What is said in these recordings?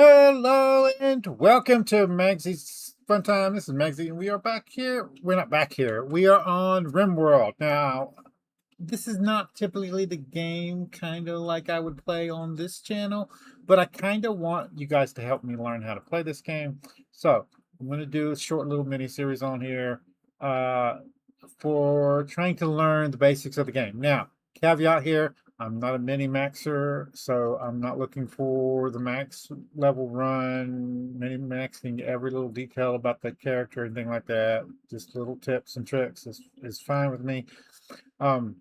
Hello and welcome to Maggie's Fun Time. This is Magzie, and we are back here. We're not back here. We are on Rimworld. Now, this is not typically the game kind of like I would play on this channel, but I kind of want you guys to help me learn how to play this game. So, I'm going to do a short little mini series on here uh, for trying to learn the basics of the game. Now, caveat here, I'm not a mini maxer, so I'm not looking for the max level run, mini maxing every little detail about the character and thing like that. Just little tips and tricks is fine with me. Um,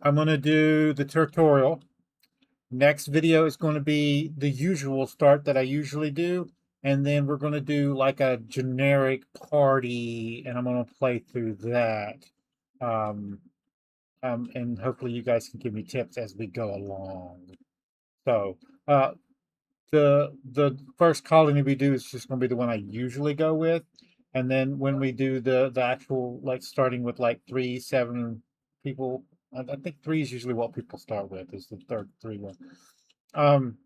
I'm going to do the tutorial. Next video is going to be the usual start that I usually do. And then we're going to do like a generic party, and I'm going to play through that. Um, and hopefully you guys can give me tips as we go along. So, uh, the first colony we do is just going to be the one I usually go with, and then when we do the actual, like, starting with like 3, 7 people, I think three is usually what people start with, is the third three one. Um,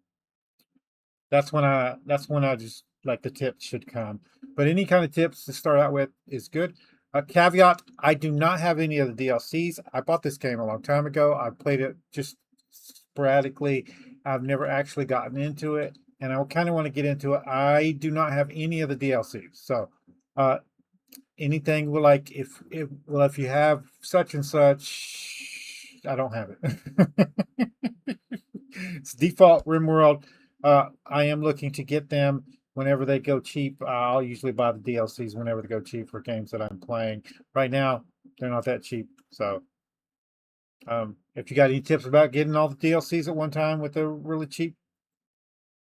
that's when I just like the tips should come. But any kind of tips to start out with is good. A caveat: I do not have any of the DLCs. I bought this game a long time ago. I played it just sporadically. I've never actually gotten into it, and I kind of want to get into it. I do not have any of the DLCs. So, uh, anything will, like, if you have such and such, I don't have it. It's default Rimworld. I am looking to get them whenever they go cheap. I'll usually buy the DLCs whenever they go cheap for games that I'm playing. Right now, they're not that cheap. So, if you got any tips about getting all the DLCs at one time with a really cheap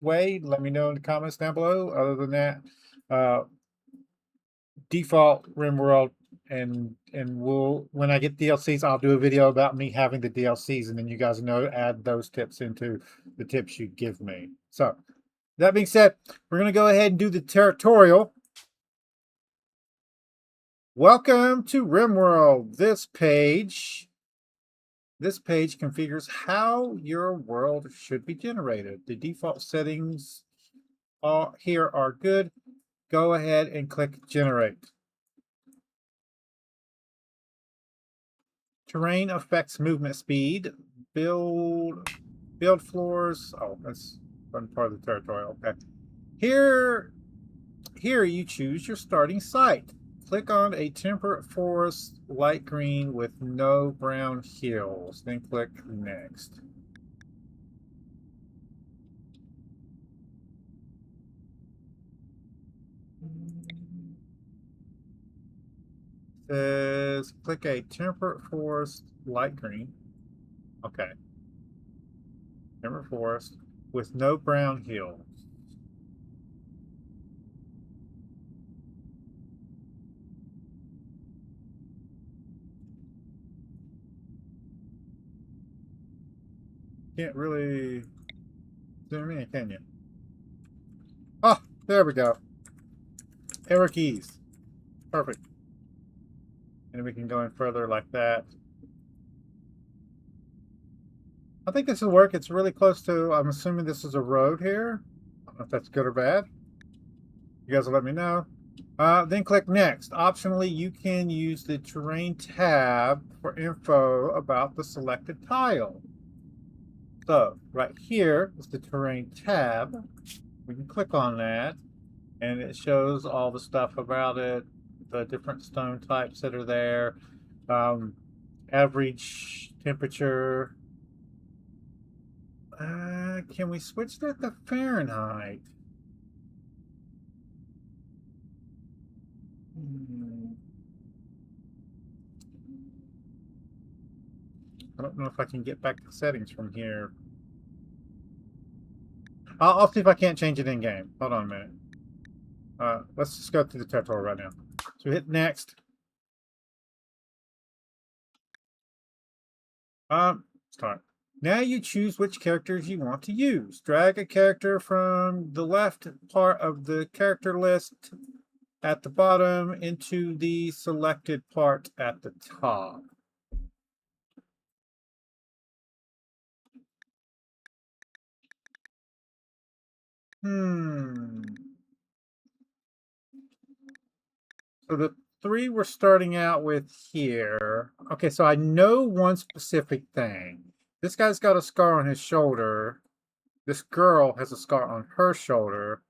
way, let me know in the comments down below. Other than that, uh, default Rimworld, and we'll, when I get DLCs, I'll do a video about me having the DLCs, and then you guys know, add those tips into the tips you give me. So, that being said, we're going to go ahead and do the tutorial. Welcome to Rimworld. This page configures how your world should be generated. The default settings here are good. Go ahead and click Generate. Terrain affects movement speed. Build floors. Oh, that's one part of the tutorial. Okay. Here you choose your starting site. Click on a temperate forest, light green with no brown hills. Then click Next. Says click a temperate forest, light green. Okay. Temperate forest with no brown hills. Can't really zoom in, can you? Oh, there we go. Arrow keys. Perfect. And we can go in further like that. I think this will work. It's really close to, I'm assuming this is a road here. I don't know if that's good or bad. You guys will let me know. Then click Next. Optionally, you can use the Terrain tab for info about the selected tile. So, right here is the Terrain tab. We can click on that, and it shows all the stuff about it, the different stone types that are there, average temperature. Can we switch that to Fahrenheit? I don't know if I can get back to settings from here. I'll see if I can't change it in game. Hold on a minute. Let's just go through the tutorial right now. So hit Next. Start. Now you choose which characters you want to use. Drag a character from the left part of the character list at the bottom into the selected part at the top. Hmm. So the three we're starting out with here. Okay, so I know one specific thing. This guy's got a scar on his shoulder. This girl has a scar on her shoulder.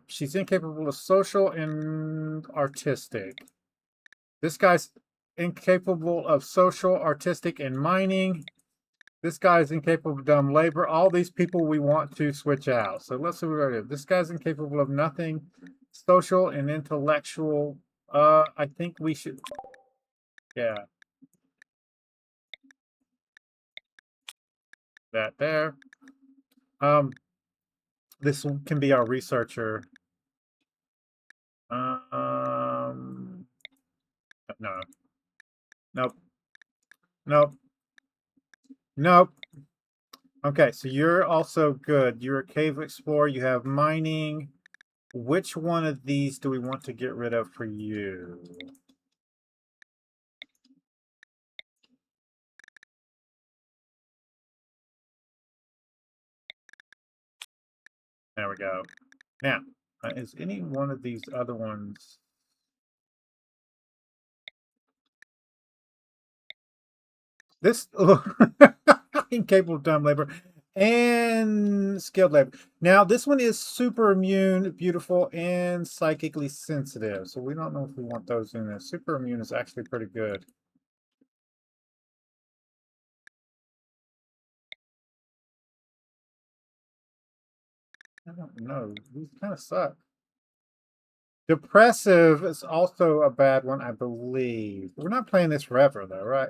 She's incapable of social and artistic. This guy's incapable of social, artistic, and mining. This guy's incapable of dumb labor. All these people we want to switch out. So let's see what we're gonna do. This guy's incapable of nothing. Social and intellectual. I think we should. Yeah, that there. Um, this can be our researcher. Um, no, nope, nope, nope. Okay, so you're also good. You're a cave explorer. You have mining. Which one of these do we want to get rid of for you? There we go. Now, is any one of these other ones? This incapable of dumb labor and skilled labor. Now, this one is super immune, beautiful, and psychically sensitive. So we don't know if we want those in there. Super immune is actually pretty good. I don't know. These kind of suck. Depressive is also a bad one, I believe. We're not playing this forever, though, right?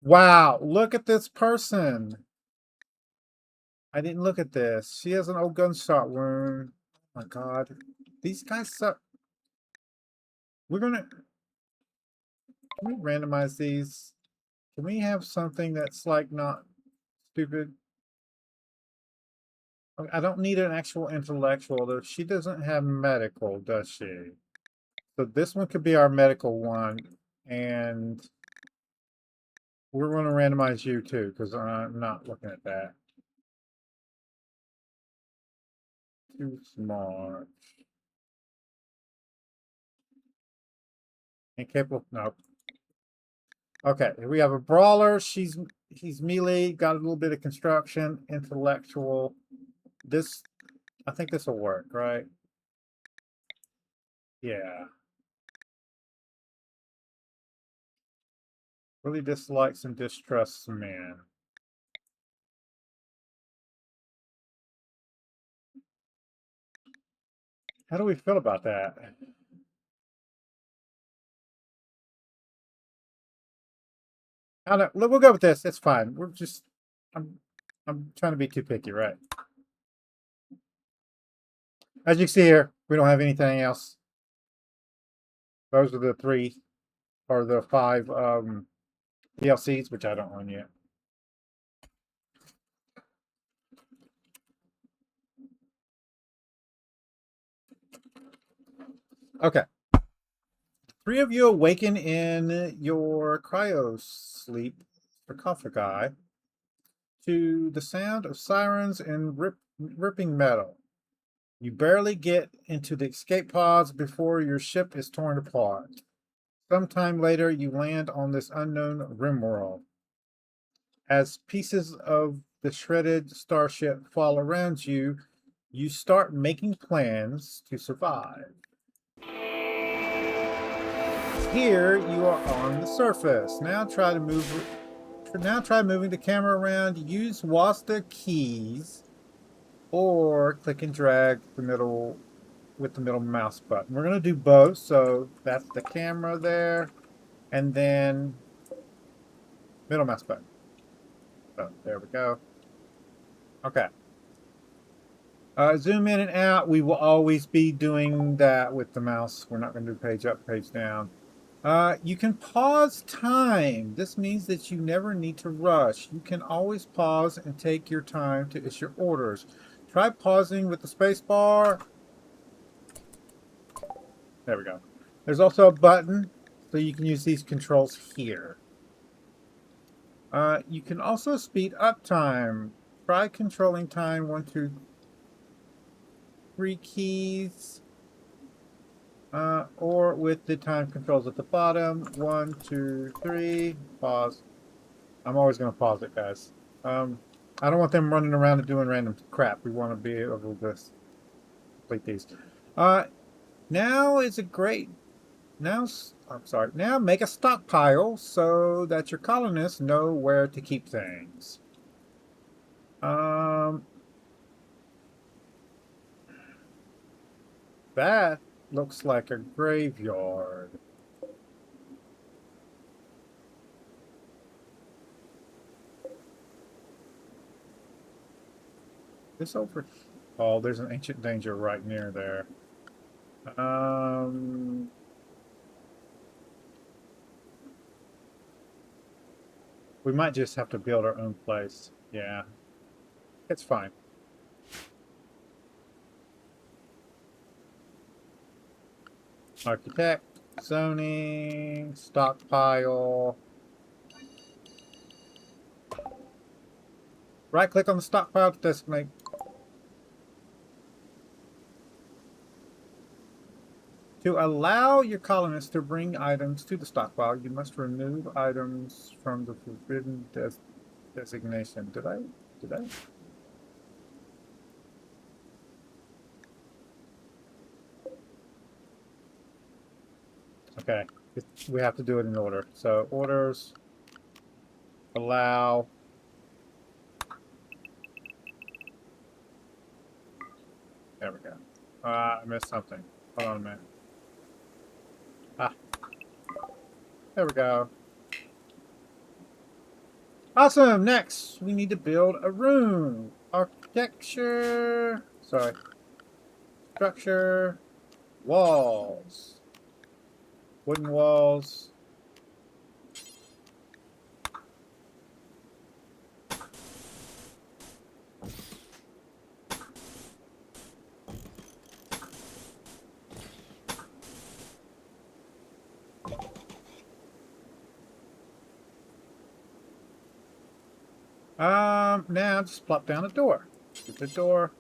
Wow, look at this person. I didn't look at this. She has an old gunshot wound. Oh my god. These guys suck. We're gonna. Can we randomize these? Can we have something that's like not stupid? I don't need an actual intellectual, though. She doesn't have medical, does she? So this one could be our medical one. And we're going to randomize you too, because I'm not looking at that. Too smart. Incapable. Nope. Okay, we have a brawler. He's melee, got a little bit of construction, intellectual. This, I think this will work, right? Yeah. Really dislikes and distrusts men. How do we feel about that? I don't know. We'll go with this. It's fine. We're just, I'm, I'm trying to be too picky, right? As you see here, we don't have anything else. Those are the three or the five DLCs, which I don't own yet. Okay. Three of you awaken in your cryo sleep sarcophagi to the sound of sirens and ripping metal. You barely get into the escape pods before your ship is torn apart. Sometime later, you land on this unknown Rimworld. As pieces of the shredded starship fall around you, you start making plans to survive. Here you are on the surface. Now try moving the camera around. Use WASD keys or click and drag the middle with the middle mouse button. We're gonna do both. So that's the camera there, and then middle mouse button. So there we go. Okay. Zoom in and out. We will always be doing that with the mouse. We're not going to do page up, page down. You can pause time. This means that you never need to rush. You can always pause and take your time to issue orders. Try pausing with the space bar. There we go. There's also a button, so you can use these controls here. You can also speed up time. Try controlling time 1, 2, 3 keys. Or with the time controls at the bottom. 1, 2, 3. Pause. I'm always going to pause it, guys. I don't want them running around and doing random crap. We want to be able to complete these. Now is a great. I'm sorry. Now make a stockpile so that your colonists know where to keep things. That looks like a graveyard. This over. Oh, there's an ancient danger right near there. We might just have to build our own place. Yeah, it's fine. Architect, zoning, stockpile. Right click on the stockpile to designate. To allow your colonists to bring items to the stockpile, you must remove items from the forbidden designation. Did I? Okay. We have to do it in order. So orders, allow. There we go. I missed something. Hold on a minute. There we go. Awesome. Next, we need to build a room. Architecture. Sorry. Structure. Walls. Wooden walls. Now just plop down a door. Get the door.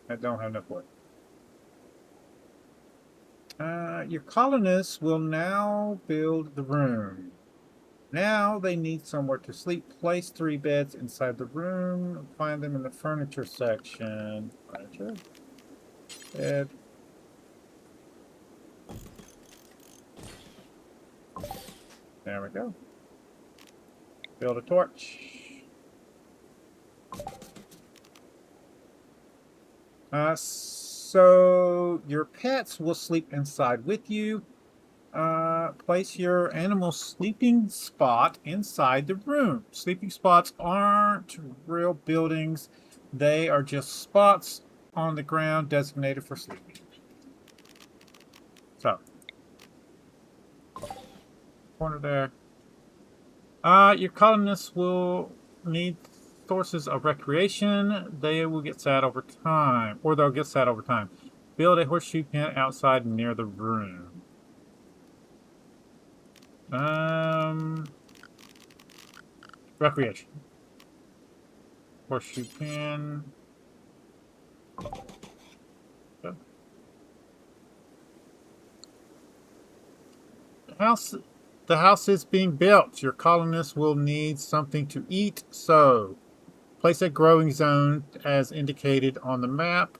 I don't have enough wood. Your colonists will now build the room. Now they need somewhere to sleep. Place 3 beds inside the room. Find them in the furniture section. Furniture. Bed. There we go. Build a torch. So your pets will sleep inside with you. Place your animal sleeping spot inside the room. Sleeping spots aren't real buildings. They are just spots on the ground designated for sleeping. So, corner there. Your colonists will need sources of recreation. They will get sad over time, or they'll get sad over time. Build a horseshoe pen outside near the room. Recreation. Horseshoe pen. Good. The house is being built. Your colonists will need something to eat, so place a growing zone as indicated on the map.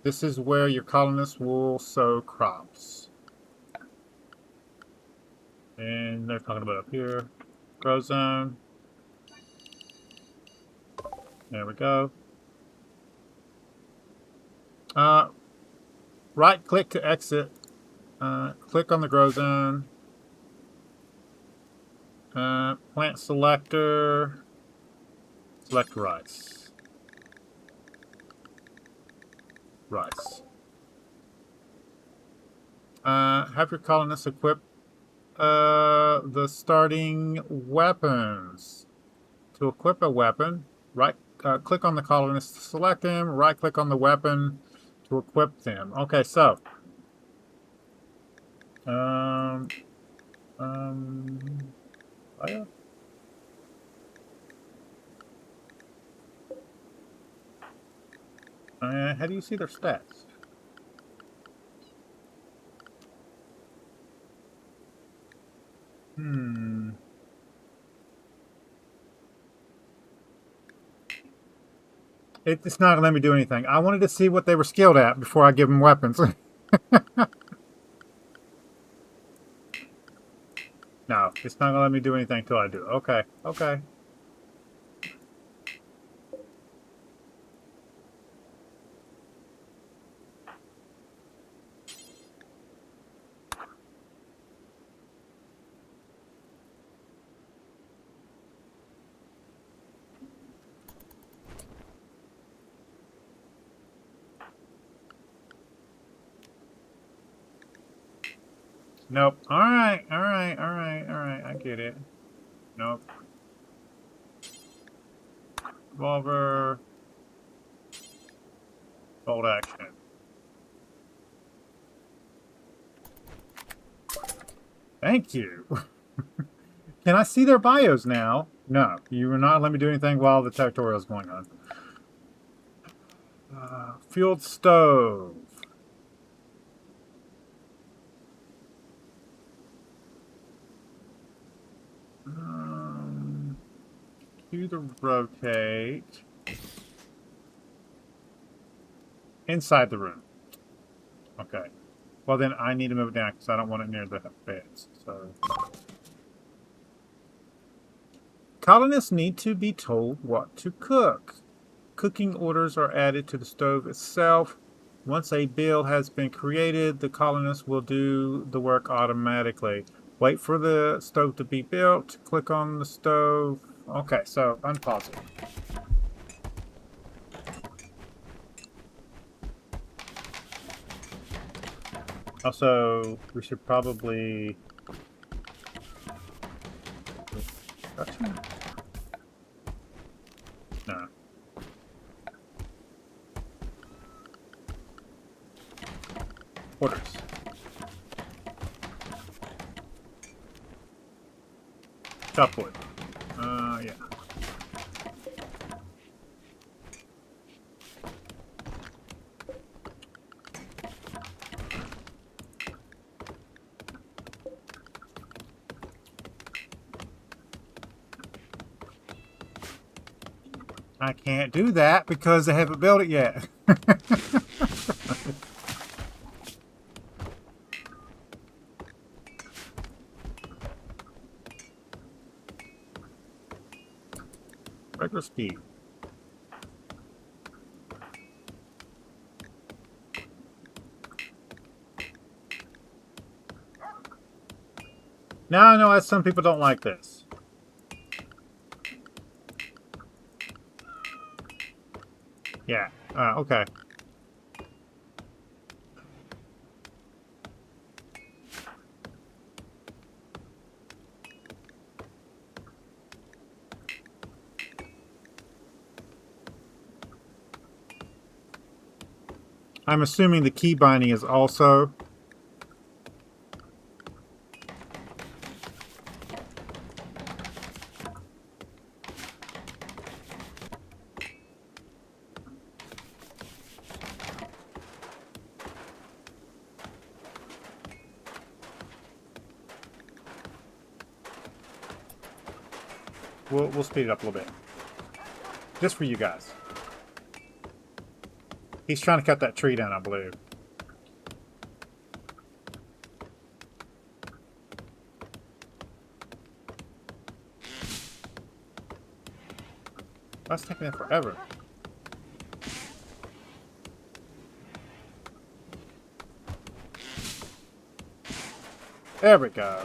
This is where your colonists will sow crops. And they're talking about up here. Grow zone. There we go. Right click to exit. Click on the grow zone. Plant selector. Select rice. Rice. Have your colonists equip the starting weapons. To equip a weapon, click on the colonist to select them, right click on the weapon to equip them. Okay, so fire. How do you see their stats? It's not gonna let me do anything. I wanted to see what they were skilled at before I give them weapons. No, it's not gonna let me do anything until I do. Okay, okay. Nope. All right, all right, all right, all right. I get it. Nope. Revolver. Bolt action. Thank you. Can I see their bios now? No, you will not let me do anything while the tutorial is going on. Fueled stove. Do the rotate. Inside the room. Okay. Well, then I need to move it down because I don't want it near the beds. So, colonists need to be told what to cook. Cooking orders are added to the stove itself. Once a bill has been created, the colonists will do the work automatically. Wait for the stove to be built. Click on the stove. Okay, so unpause it. Also, we should probably... No. Orders. Chop wood. Yeah. I can't do that because I haven't built it yet. Regular speed. Now I know that some people don't like this. Yeah, okay. I'm assuming the key binding is also... We'll speed it up a little bit. Just for you guys. He's trying to cut that tree down, I believe. That's taking it forever. There we go.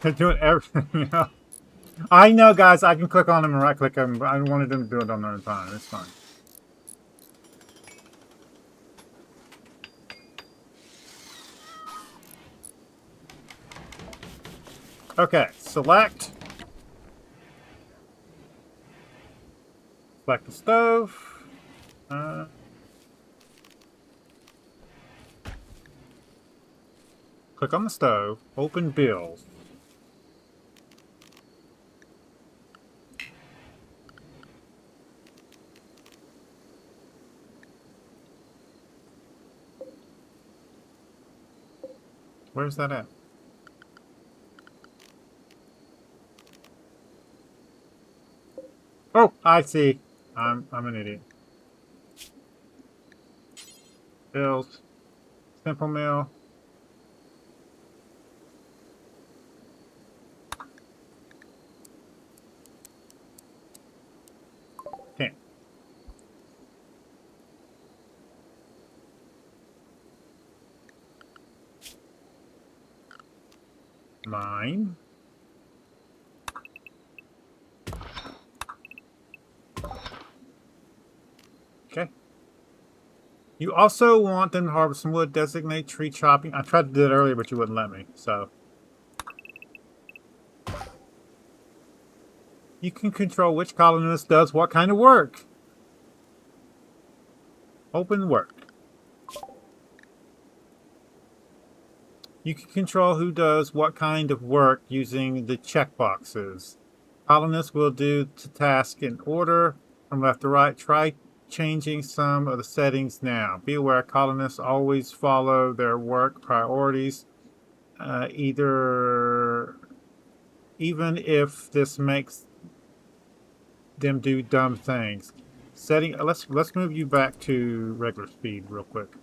They're doing everything, you know. I know, guys, I can click on them and right-click them, but I wanted them to do it on their own time. It's fine. Okay, select the stove. Click on the stove. Open bills. Where's that at? Oh, I see. I'm an idiot. Bills. Simple meal. Can't. Mine. Okay. You also want them to harvest some wood, designate tree chopping. I tried to do that earlier, but you wouldn't let me, so. You can control which colonist does what kind of work. Open work. You can control who does what kind of work using the checkboxes. Colonists will do the task in order from left to right. Try changing some of the settings now. Be aware colonists always follow their work priorities, even if this makes them do dumb things. Let's move you back to regular speed real quick.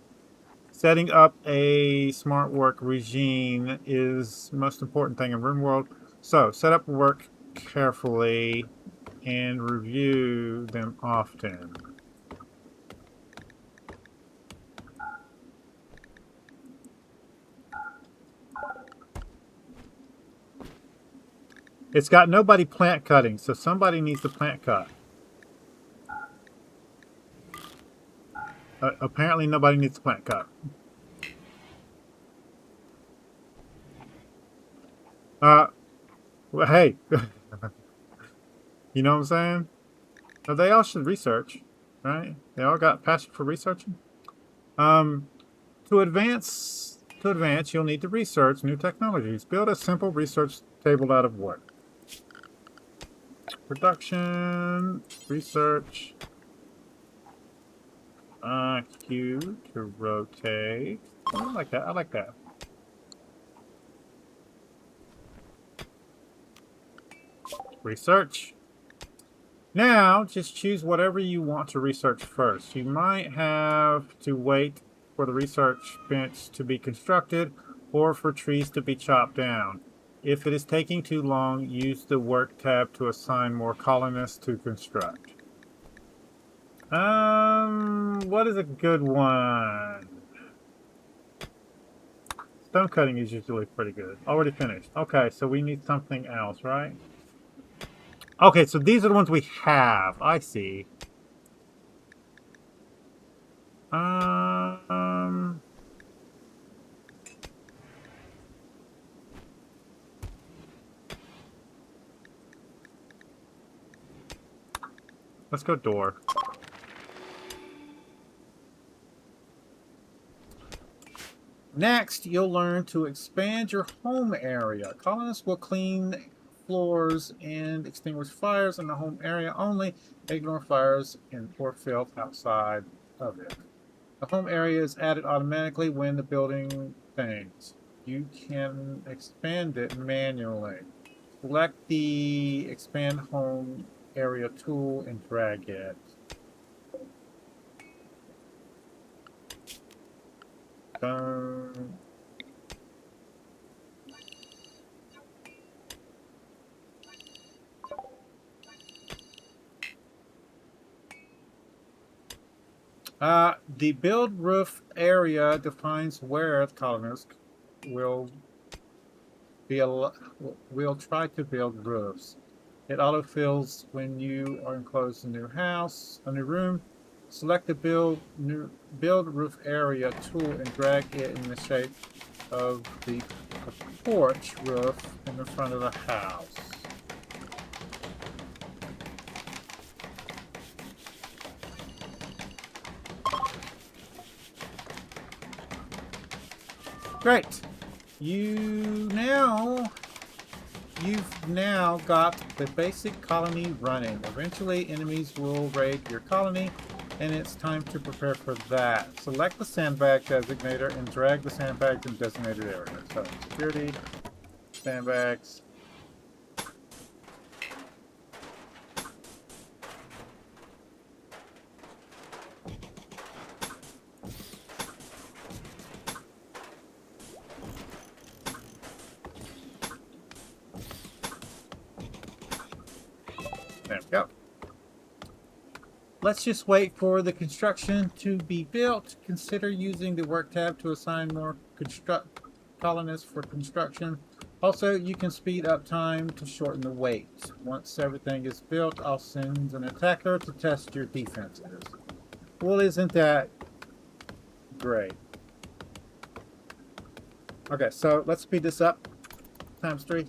Setting up a smart work regime is the most important thing in Rimworld. So set up work carefully and review them often. It's got nobody plant cutting, so somebody needs to plant cut. Apparently nobody needs to plant cut. Well, hey, you know what I'm saying? But they all should research, right? They all got passion for researching. To advance, you'll need to research new technologies. Build a simple research table out of wood. Production, research. Q to rotate. Oh, I like that. I like that. Research. Now, just choose whatever you want to research first. You might have to wait for the research bench to be constructed or for trees to be chopped down. If it is taking too long, use the Work tab to assign more colonists to construct. What is a good one? Stone cutting is usually pretty good. Already finished. Okay, so we need something else, right? Okay, so these are the ones we have. I see. Let's go door. Next, you'll learn to expand your home area. Colonists will clean floors and extinguish fires in the home area only. Ignore fires in or filth outside of it. The home area is added automatically when the building things. You can expand it manually. Select the expand home area tool and drag it. The build roof area defines where the colonists will try to build roofs. It autofills when you are enclosed in a new house, a new room. Select the build roof area tool and drag it in the shape of the porch roof in the front of the house. Great. You've now got the basic colony running. Eventually, enemies will raid your colony, and it's time to prepare for that. Select the sandbag designator and drag the sandbags in designated areas. So, security, sandbags. There we go. Let's just wait for the construction to be built. Consider using the work tab to assign more colonists for construction. Also, you can speed up time to shorten the wait. Once everything is built, I'll send an attacker to test your defenses. Well, isn't that great? Okay, so let's speed this up. ×3.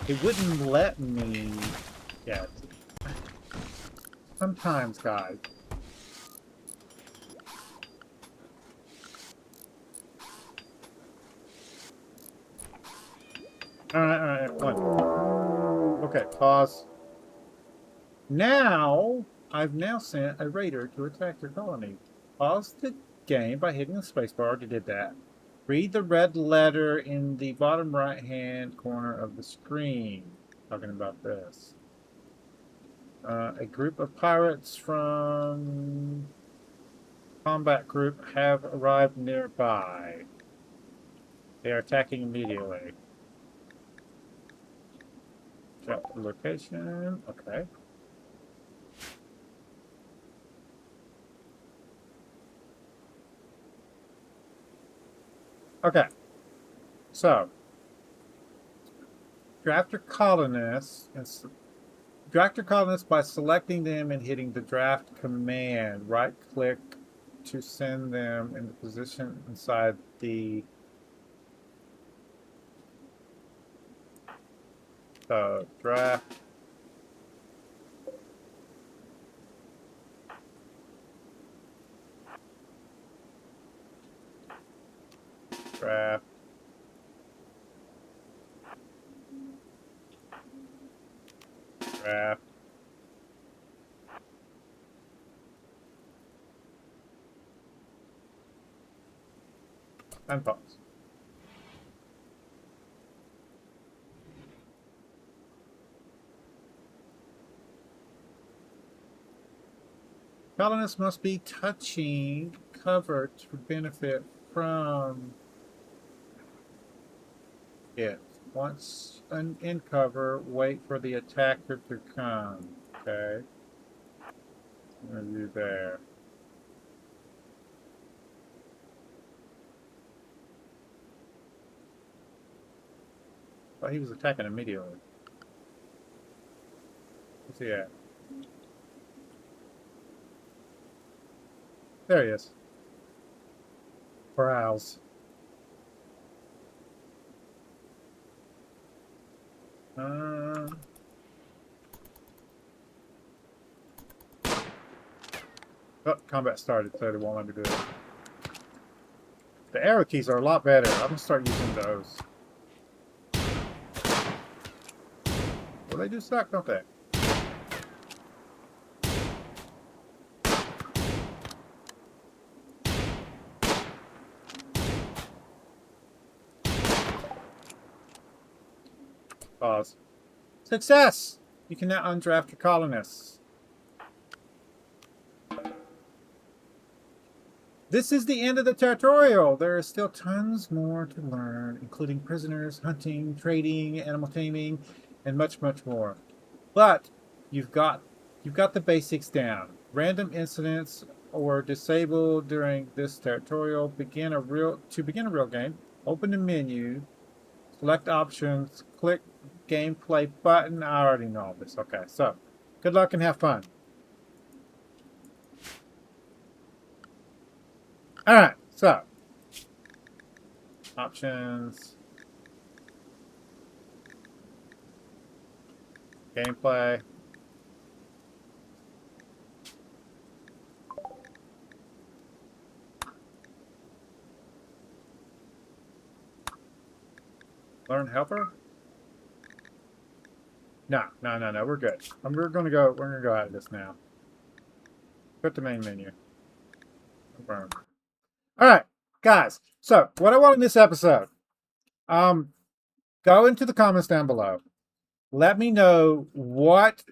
It wouldn't let me yet. Sometimes, guys. Alright, one. Okay, pause. Now, I've now sent a raider to attack your colony. Pause the game by hitting the spacebar. Already did that. Read the red letter in the bottom right-hand corner of the screen. Talking about this. A group of pirates from combat group have arrived nearby. They are attacking immediately. Check the location. Okay. Okay. So, draft your colonists and draft your colonists by selecting them and hitting the draft command. Right click to send them in the position inside the draft. Draft. Draft. And pause. Colonists must be touching cover to benefit from it. Once in cover, wait for the attacker to come. Okay. I'm going to do there. Oh, he was attacking immediately. Where's he at? There he is. Browse. Oh, combat started, so they won't let me do it. The arrow keys are a lot better. I'm gonna start using those. Well, they do suck, don't they? Pause. Success! You can now undraft your colonists. This is the end of the tutorial. There is still tons more to learn, including prisoners, hunting, trading, animal taming, and much, much more. But you've got the basics down. Random incidents or disabled during this tutorial. To begin a real game, open the menu, select options, click gameplay button. I already know all this. Okay, so good luck and have fun. All right, so options, gameplay. Learn helper? No, no, no, no. We're good. We're gonna go. We're gonna go out of this now. Put the main menu. Confirm. All right, guys. So what I want in this episode, um, go into the comments down below. Let me know what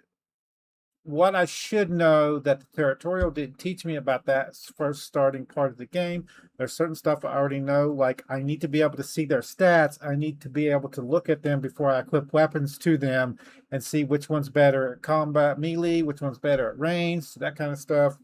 I should know that the tutorial didn't teach me about that first starting part of the game. There's certain stuff I already know, like I need to be able to see their stats. I need to be able to look at them before I equip weapons to them and see which one's better at combat melee, which one's better at range, that kind of stuff.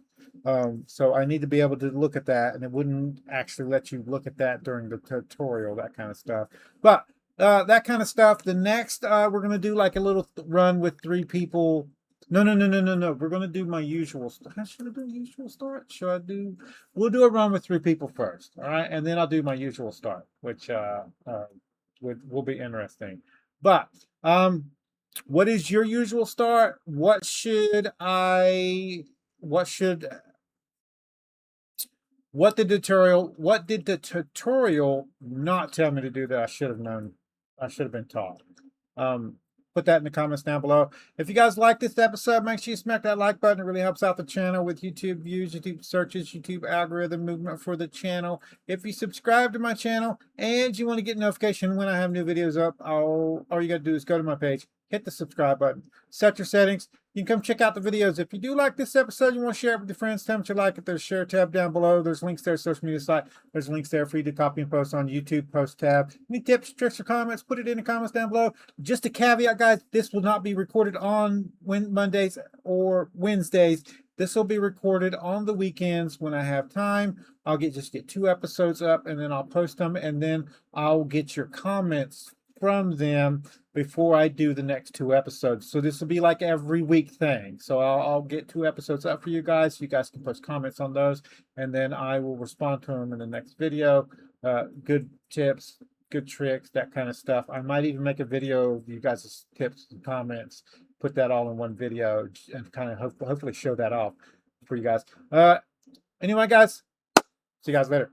So I need to be able to look at that, and it wouldn't actually let you look at that during the tutorial, that kind of stuff. But that kind of stuff. The next, we're going to do like a little run with 3 people. No, no, no, no, no, no. We're gonna do my usual. How should I do usual start? Should I do? We'll do a run with 3 people first, all right, and then I'll do my usual start, which will be interesting. But what is your usual start? What should I? What should? What did the tutorial? What did the tutorial not tell me to do that I should have known? I should have been taught. Um, Put that in the comments down below. If you guys like this episode, make sure you smack that like button. It really helps out the channel with YouTube views, YouTube searches, YouTube algorithm movement for the channel. If you subscribe to my channel and you want to get notification when I have new videos up, all you got to do is go to my page, hit the subscribe button, set your settings. You can come check out the videos. If you do like this episode, you want to share it with your friends, tell them you like it. There's a share tab down below. There's links there, social media site. There's links there for you to copy and post on YouTube, post tab. Any tips, tricks, or comments, put it in the comments down below. Just a caveat, guys, this will not be recorded on Mondays or Wednesdays. This will be recorded on the weekends when I have time. I'll just get 2 episodes up, and then I'll post them, and then I'll get your comments from them before I do the next 2 episodes. So this will be like every week thing. So I'll get 2 episodes up for you guys. You guys can post comments on those, and then I will respond to them in the next video. Good tips, good tricks, that kind of stuff. I might even make a video of you guys' tips and comments, put that all in one video, and kind of hopefully show that off for you guys. Anyway, guys, see you guys later.